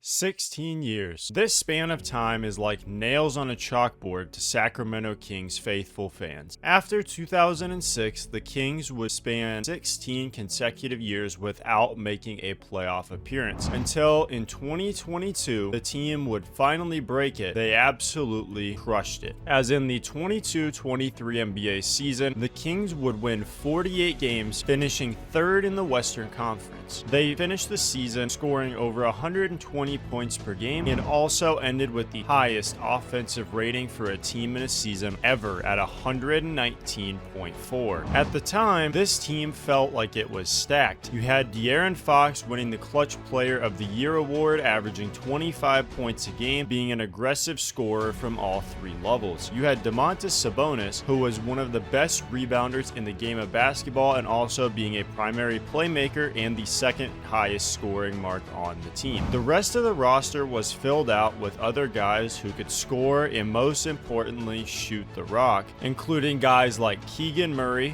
16 years. This span of time is like nails on a chalkboard to Sacramento Kings faithful fans. After 2006, the Kings would span 16 consecutive years without making a playoff appearance, until in 2022, the team would finally break it. They absolutely crushed it. As in the 22-23 NBA season, the Kings would win 48 games, finishing third in the Western Conference. They finished the season scoring over 120 points per game and also ended with the highest offensive rating for a team in a season ever at 119.4. At the time, this team felt like it was stacked. You had De'Aaron Fox winning the Clutch Player of the Year award, averaging 25 points a game, being an aggressive scorer from all three levels. You had Domantas Sabonis, who was one of the best rebounders in the game of basketball and also being a primary playmaker and the second highest scoring mark on the team. The rest of the roster was filled out with other guys who could score and most importantly shoot the rock, including guys like Keegan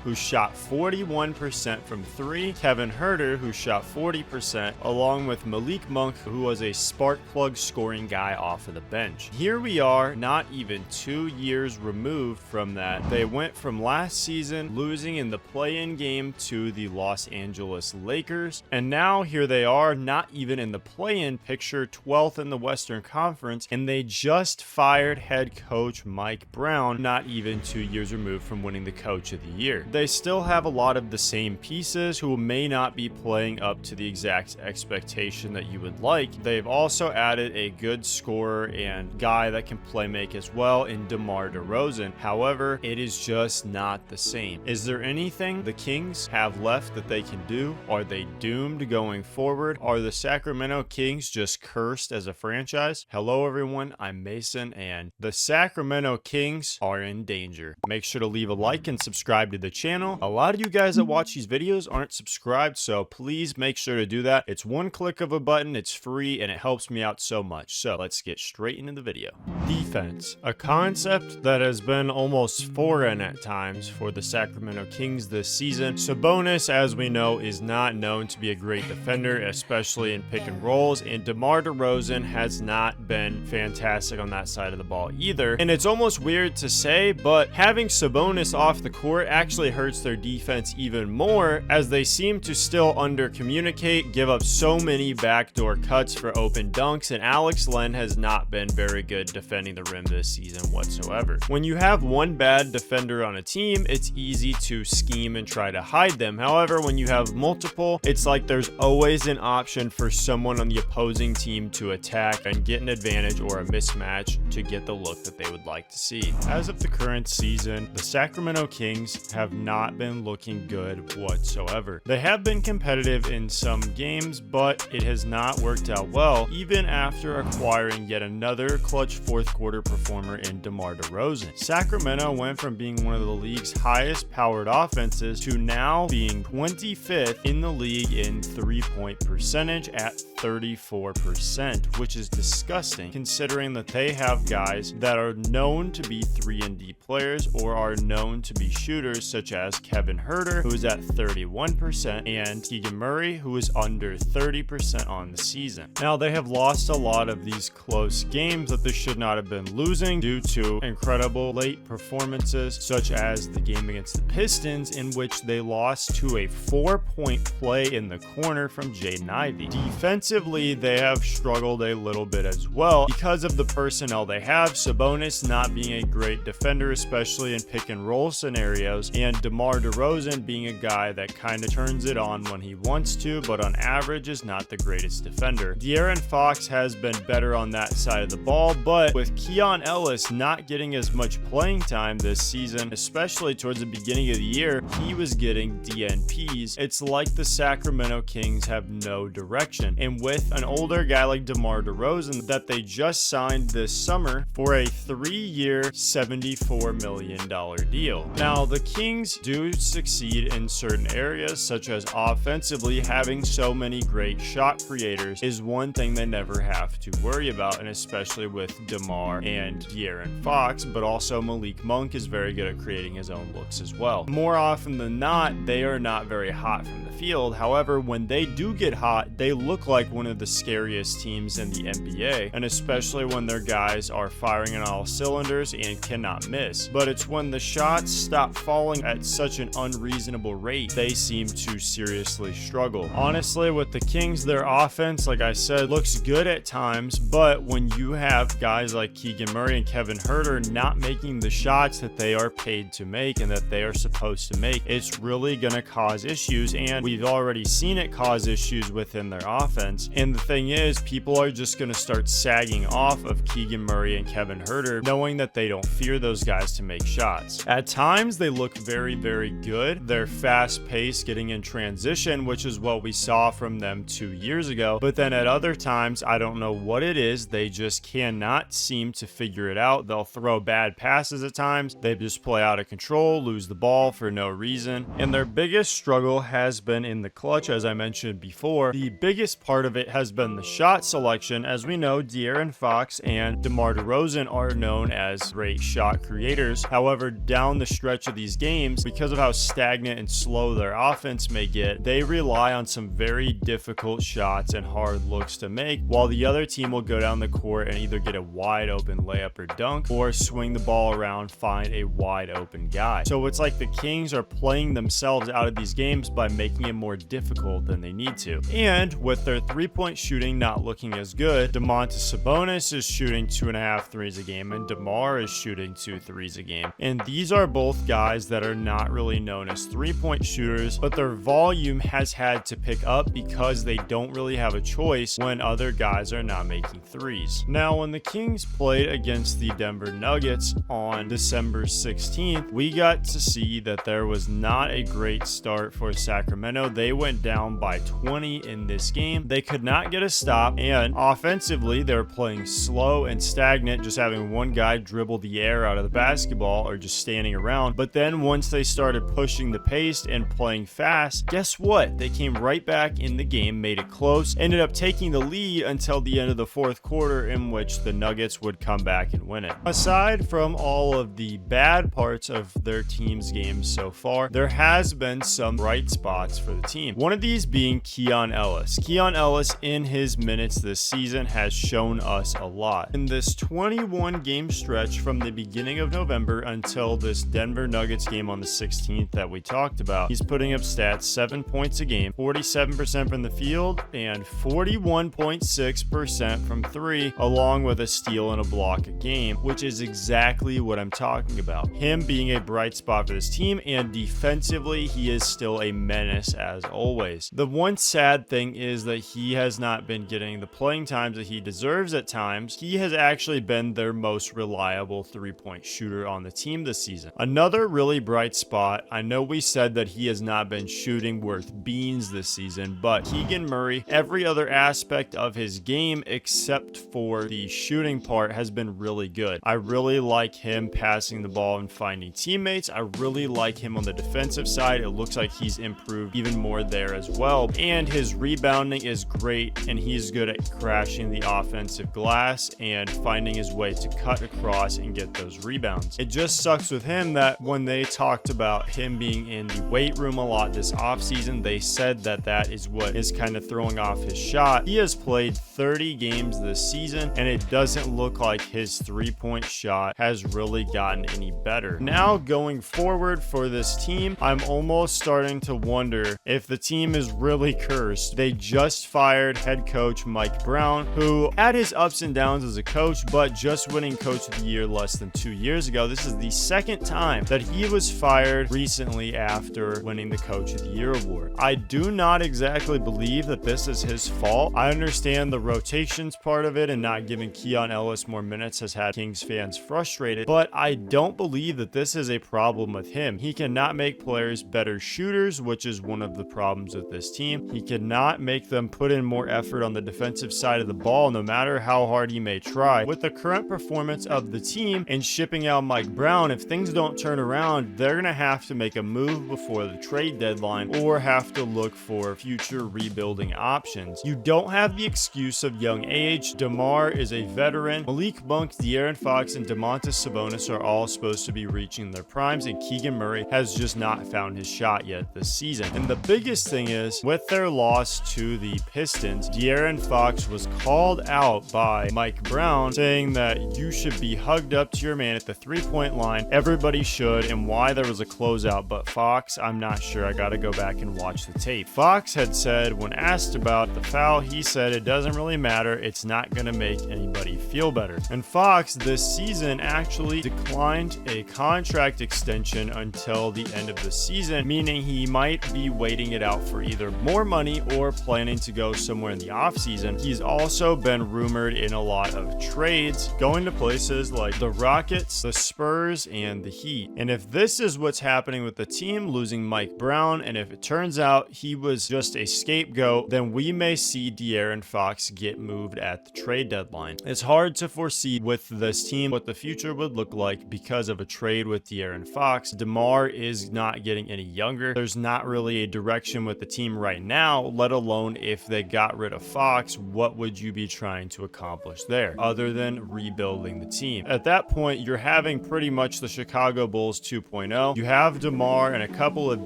who shot 41% from three, Kevin Huerter, who shot 40%, along with Malik Monk, who was a spark plug scoring guy off of the bench. Here we are, not even 2 years removed from that. They went from last season losing in the play-in game to the Los Angeles Lakers, and now here they are, not even in the play-in picture, 12th in the Western Conference, and they just fired head coach Mike Brown, not even 2 years removed from winning the Coach of the Year. They still have a lot of the same pieces who may not be playing up to the exact expectation that you would like. They've also added a good scorer and guy that can play make as well in DeMar DeRozan. However, it is just not the same. Is there anything the Kings have left that they can do? Are they doomed going forward? Are the Sacramento Kings just cursed as a franchise? Hello everyone, I'm Mason, and the Sacramento Kings are in danger. Make sure to leave a like and subscribe to the channel. A lot of you guys that watch these videos aren't subscribed, so please make sure to do that. It's one click of a button, it's free, and it helps me out so much. So let's get straight into the video. Defense, a concept that has been almost foreign at times for the Sacramento Kings this season. Sabonis, as we know, is not known to be a great defender, especially in pick and rolls, and DeMar DeRozan has not been fantastic on that side of the ball either. And it's almost weird to say, but having Sabonis off the court actually hurts their defense even more, as they seem to still under-communicate, give up so many backdoor cuts for open dunks, and Alex Len has not been very good defending the rim this season whatsoever. When you have one bad defender on a team, it's easy to scheme and try to hide them. However, when you have multiple, it's like there's always an option for someone on the opposing team to attack and get an advantage or a mismatch to get the look that they would like to see. As of the current season, the Sacramento Kings have not been looking good whatsoever. They have been competitive in some games, but it has not worked out well, even after acquiring yet another clutch fourth quarter performer in DeMar DeRozan. Sacramento went from being one of the league's highest powered offenses to now being 25th in the league in three-point percentage at 34%, which is disgusting considering that they have guys that are known to be 3-and-D players or are known to be shooters, such as Kevin Huerter, who is at 31%, and Keegan, who is under 30% on the season. Now, they have lost a lot of these close games that they should not have been losing due to incredible late performances, such as the game against the Pistons, in which they lost to a 4-point play in the corner from Jaden Ivey. Defensively, they have struggled a little bit as well because of the personnel they have, Sabonis not being a great defender, especially in pick and roll scenarios, and DeMar DeRozan being a guy that kind of turns it on when he wants to, but on average is not the greatest defender. De'Aaron Fox has been better on that side of the ball, but with Keon Ellis not getting as much playing time this season, especially towards the beginning of the year, he was getting DNPs. It's like the Sacramento Kings have no direction. And with an older guy like DeMar DeRozan that they just signed this summer for a 3-year, $74 million deal. Now, the Kings do succeed in certain areas, such as offensively, having so many great shot creators is one thing they never have to worry about, and especially with DeMar and De'Aaron Fox, but also Malik Monk is very good at creating his own looks as well. More often than not, they are not very hot from the field. However, when they do get hot, they look like one of the scariest scariest teams in the NBA, and especially when their guys are firing on all cylinders and cannot miss. But it's when the shots stop falling at such an unreasonable rate, they seem to seriously struggle. Honestly, with the Kings, their offense, like I said, looks good at times, but when you have guys like Keegan Murray and Kevin Huerter not making the shots that they are paid to make and that they are supposed to make, it's really going to cause issues, and we've already seen it cause issues within their offense. And the thing is, people are just going to start sagging off of Keegan Murray and Kevin Huerter, knowing that they don't fear those guys to make shots. At times, they look very, very good. They're fast-paced, getting in transition, which is what we saw from them 2 years ago. But then at other times, I don't know what it is, they just cannot seem to figure it out. They'll throw bad passes at times. They just play out of control, lose the ball for no reason. And their biggest struggle has been in the clutch, as I mentioned before. The biggest part of it has been the shot selection. As we know, De'Aaron Fox and DeMar DeRozan are known as great shot creators. However, down the stretch of these games, because of how stagnant and slow their offense may get, they rely on some very difficult shots and hard looks to make, while the other team will go down the court and either get a wide open layup or dunk, or swing the ball around, find a wide open guy. So it's like the Kings are playing themselves out of these games by making it more difficult than they need to. And with their three-point shooting not looking as good, Domantas Sabonis is shooting 2.5 threes a game, and DeMar is shooting 2 threes a game. And these are both guys that are not really known as three-point shooters, but their volume has had to pick up because they don't really have a choice when other guys are not making threes. Now, when the Kings played against the Denver Nuggets on December 16th, we got to see that there was not a great start for Sacramento. They went down by 20 in this game. They could not get a stop, and offensively, they were playing slow and stagnant, just having one guy dribble the air out of the basketball or just standing around. But then once they started pushing the pace and playing fast, guess what? They came right back in the game, made it close, ended up taking the lead until the end of the fourth quarter, in which the Nuggets would come back and win it. Aside from all of the bad parts of their team's games so far, there has been some bright spots for the team. One of these being Keon Ellis. Keon Ellis, in his minutes this season, has shown us a lot. In this 21 game stretch from the beginning of November until this Denver Nuggets game on the 16th that we talked about, he's putting up stats: 7 points a game, 47% from the field, and 41.6% from three, along with a steal and a block a game, which is exactly what I'm talking about. Him being a bright spot for this team, and defensively, he is still a menace as always. The one sad thing is that he has not been getting the playing times that he deserves at times. He has actually been their most reliable three-point shooter on the team this season. Another really bright spot, I know we said that he has not been shooting worth beans this season, but Keegan Murray, every other aspect of his game except for the shooting part, has been really good. I really like him passing the ball and finding teammates. I really like him on the defensive side. It looks like he's improved even more there as well. And his rebounding is great, and he's good at crashing the offensive glass and finding his way to cut across and get those rebounds. It just sucks with him that when they talked about him being in the weight room a lot this offseason, they said that that is what is kind of throwing off his shot. He has played 30 games this season, and it doesn't look like his three-point shot has really gotten any better. Now, going forward for this team, I'm almost starting to wonder if the team is really cursed. They just fired head coach Mike Brown, who had his ups and downs as a coach, but just winning Coach of the Year less than 2 years ago. This is the second time that he was fired recently after winning the Coach of the Year award. I do not exactly believe that this is his fault. I understand the rotations part of it, and not giving Keon Ellis more minutes has had Kings fans frustrated, but I don't believe that this is a problem with him. He cannot make players better shooters, which is one of the problems with this team. He cannot make them put in more effort on the defensive side of the ball, no matter how hard he may try. With the current performance of the team and shipping out Mike Brown, if things don't turn around, they're going to have to make a move before the trade deadline, or have to look for future rebuilding options. You don't have the excuse of young age. DeMar is a veteran. Malik Monk, De'Aaron Fox, and Domantas Sabonis are all supposed to be reaching their primes, and Keegan Murray has just not found his shot yet this season. And the biggest thing is, with their loss to the Pistons, De'Aaron De'Aaron Fox was called out by Mike Brown, saying that you should be hugged up to your man at the three-point line. Everybody should, and why there was a closeout. But Fox, I'm not sure. I got to go back and watch the tape. Fox had said, when asked about the foul, he said it doesn't really matter. It's not going to make anybody feel better. And Fox this season actually declined a contract extension until the end of the season, meaning he might be waiting it out for either more money or planning to go somewhere in the offseason. He's also been rumored in a lot of trades, going to places like the Rockets, the Spurs, and the Heat. And if this is what's happening with the team, losing Mike Brown, and if it turns out he was just a scapegoat, then we may see De'Aaron Fox get moved at the trade deadline. It's hard to foresee with this team what the future would look like because of a trade with De'Aaron Fox. DeMar is not getting any younger. There's not really a direction with the team right now, let alone if they got rid of Fox, what would you be trying to accomplish there other than rebuilding the team? At that point, you're having pretty much the Chicago Bulls 2.0. You have DeMar and a couple of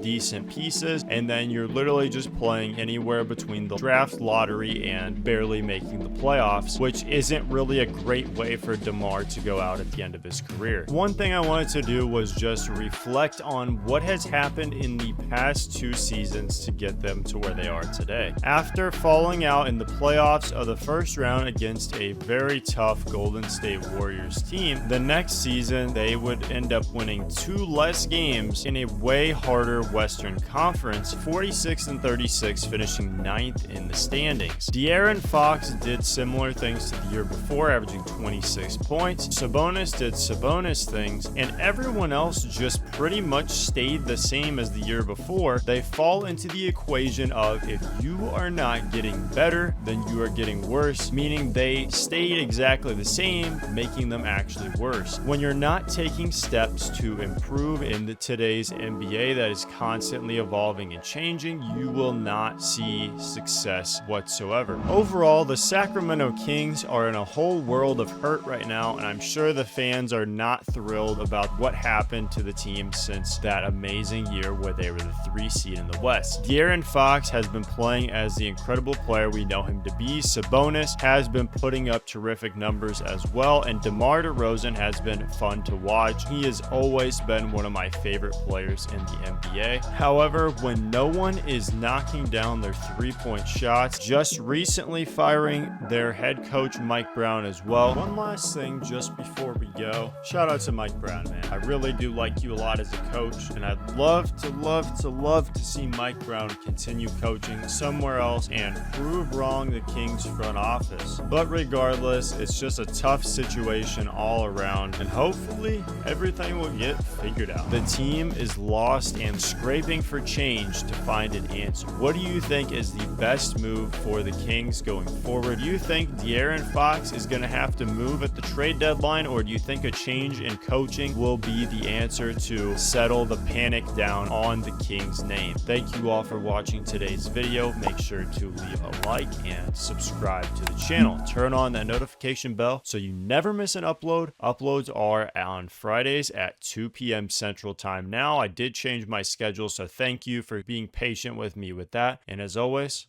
decent pieces, and then you're literally just playing anywhere between the draft lottery and barely making the playoffs, which isn't really a great way for DeMar to go out at the end of his career. One thing I wanted to do was just reflect on what has happened in the past 2 seasons to get them to where they are today. After falling out in the playoffs of the first round against a very tough Golden State Warriors team, the next season they would end up winning 2 less games in a way harder Western Conference, 46-36, finishing 9th in the standings. De'Aaron Fox did similar things to the year before, averaging 26 points. Sabonis did Sabonis things, and everyone else just pretty much stayed the same as the year before. They fall into the equation of if you are not getting better, then you are getting worse, meaning they stayed exactly the same, making them actually worse. When you're not taking steps to improve in today's NBA that is constantly evolving and changing, you will not see success whatsoever. Overall, the Sacramento Kings are in a whole world of hurt right now, and I'm sure the fans are not thrilled about what happened to the team since that amazing year where they were the 3 seed in the West. De'Aaron Fox has been playing as the incredible player we know him to be. Sabonis has been putting up terrific numbers as well, and DeMar DeRozan has been fun to watch. He has always been one of my favorite players in the NBA. However, when no one is knocking down their three-point shots, just recently firing their head coach Mike Brown as well. One last thing just before we go, shout out to Mike Brown, man. I really do like you a lot as a coach, and I'd love to see Mike Brown continue coaching somewhere else and prove wrong the Kings front office. But regardless, it's just a tough situation all around, and hopefully everything will get figured out. The team is lost and scraping for change to find an answer. What do you think is the best move for the Kings going forward? Do you think De'Aaron Fox is going to have to move at the trade deadline, or do you think a change in coaching will be the answer to settle the panic down on the Kings' name? Thank you all for watching today's video. Make sure to leave a like and subscribe to the channel. Turn on that notification bell so you never miss an upload. Uploads are on Fridays at 2 p.m. Central Time now. I did change my schedule, so thank you for being patient with me with that. And as always,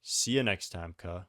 see you next time, cuh.